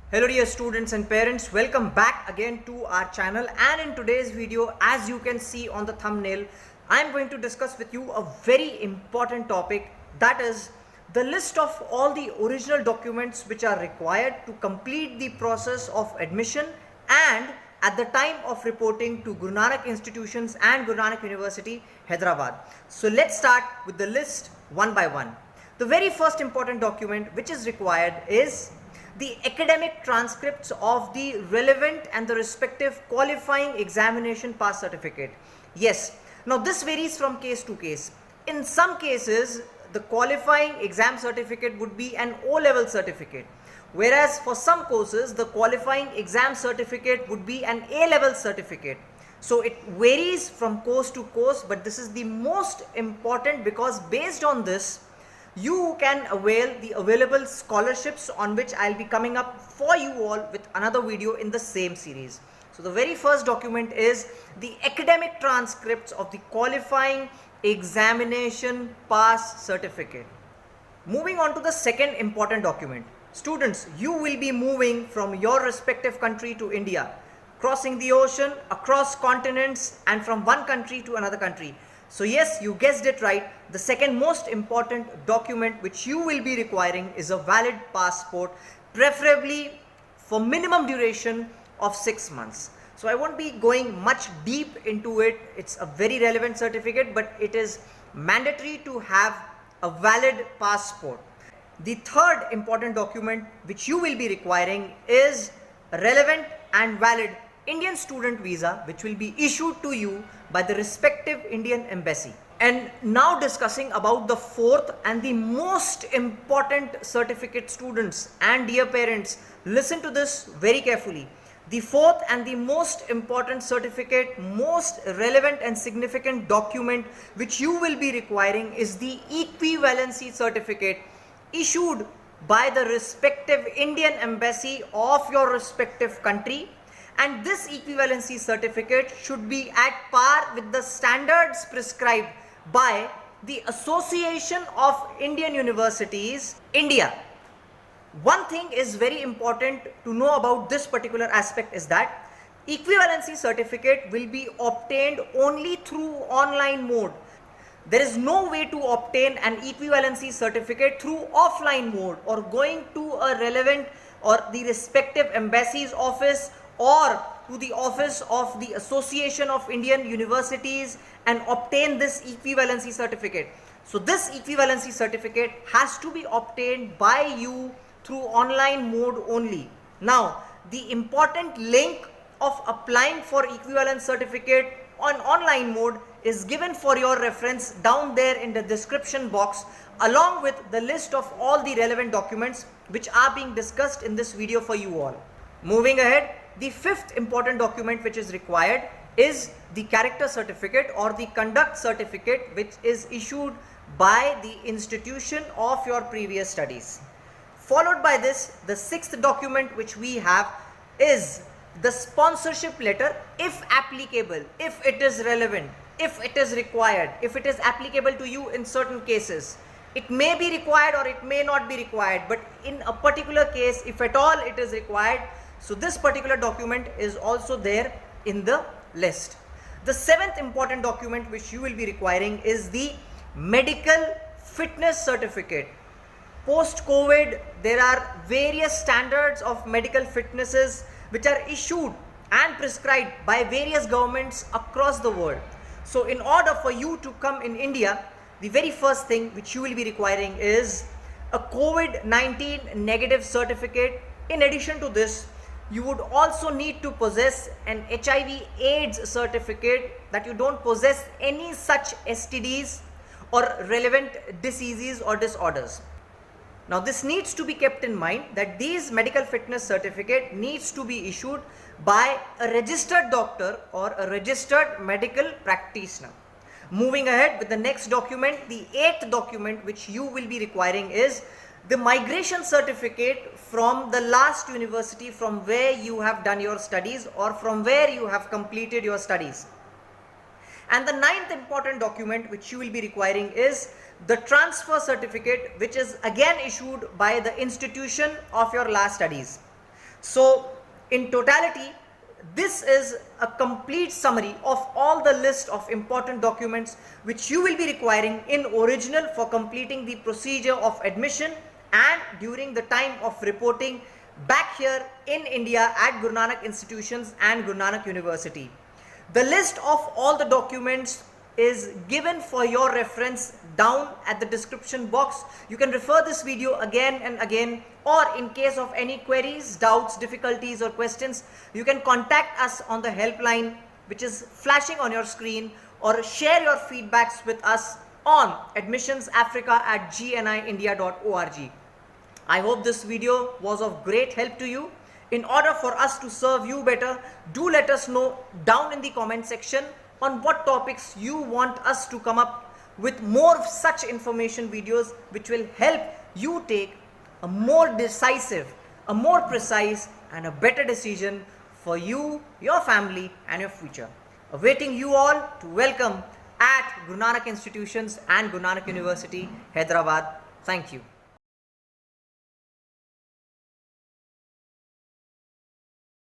Hello dear students and parents, welcome back again to our channel, and in today's video, as you can see on the thumbnail, I am going to discuss with you a very important topic, that is the list of all the original documents which are required to complete the process of admission and at the time of reporting to Guru NANAK institutions and Guru NANAK University, Hyderabad. So let's start with the list one by one. The very first important document which is required is the academic transcripts of the relevant and the respective qualifying examination pass certificate. Yes, now this varies from case to case. In some cases, the qualifying exam certificate would be an O-level certificate, whereas for some courses, the qualifying exam certificate would be an A-level certificate. So it varies from course to course, but this is the most important because based on this, you can avail the available scholarships on which I'll be coming up for you all with another video in the same series. So the very first document is the academic transcripts of the qualifying examination pass certificate. Moving on to the second important document. Students, you will be moving from your respective country to India, crossing the ocean, across continents, and from one country to another country. So yes, you guessed it right. The second most important document which you will be requiring is a valid passport, preferably for minimum duration of 6 months. So I won't be going much deep into it. It's a very relevant certificate, but it is mandatory to have a valid passport. The third important document which you will be requiring is a relevant and valid Indian student visa, which will be issued to you by the respective Indian embassy. And now discussing about the fourth and the most important certificate, students and dear parents, listen to this very carefully. The fourth and the most important certificate, most relevant and significant document which you will be requiring is the Equivalency Certificate issued by the respective Indian embassy of your respective country. And this equivalency certificate should be at par with the standards prescribed by the Association of Indian Universities, India. One thing is very important to know about this particular aspect is that equivalency certificate will be obtained only through online mode. There is no way to obtain an equivalency certificate through offline mode or going to a relevant or the respective embassy's office or to the office of the Association of Indian Universities and obtain this equivalency certificate. So this equivalency certificate has to be obtained by you through online mode only. Now, the important link of applying for equivalent certificate on online mode is given for your reference down there in the description box, along with the list of all the relevant documents which are being discussed in this video for you all. Moving ahead, the fifth important document which is required is the character certificate or the conduct certificate, which is issued by the institution of your previous studies. Followed by this, the sixth document which we have is the sponsorship letter, if applicable, if it is relevant, if it is required, if it is applicable to you in certain cases. It may be required or it may not be required, but in a particular case, if at all it is required, so this particular document is also there in the list. The seventh important document which you will be requiring is the medical fitness certificate. Post-COVID, there are various standards of medical fitnesses which are issued and prescribed by various governments across the world. So in order for you to come in India, the very first thing which you will be requiring is a COVID-19 negative certificate. In addition to this, you would also need to possess an HIV/AIDS certificate that you don't possess any such STDs or relevant diseases or disorders. Now this needs to be kept in mind that these medical fitness certificate needs to be issued by a registered doctor or a registered medical practitioner. Moving ahead with the next document, the eighth document which you will be requiring is the migration certificate from the last university from where you have done your studies or from where you have completed your studies. And the ninth important document which you will be requiring is the transfer certificate, which is again issued by the institution of your last studies. So in totality, this is a complete summary of all the list of important documents which you will be requiring in original for completing the procedure of admission and during the time of reporting back here in India at Guru Nanak institutions and Guru Nanak University. The list of all the documents is given for your reference down at the description box. You can refer this video again and again, or in case of any queries, doubts, difficulties or questions, you can contact us on the helpline which is flashing on your screen, or share your feedbacks with us on admissionsafrica@gniindia.org. I hope this video was of great help to you. In order for us to serve you better, do let us know down in the comment section on what topics you want us to come up with more such information videos which will help you take a more decisive, a more precise and a better decision for you, your family and your future. Awaiting you all to welcome at Guru Nanak Institutions and Guru Nanak University, Hyderabad. Thank you.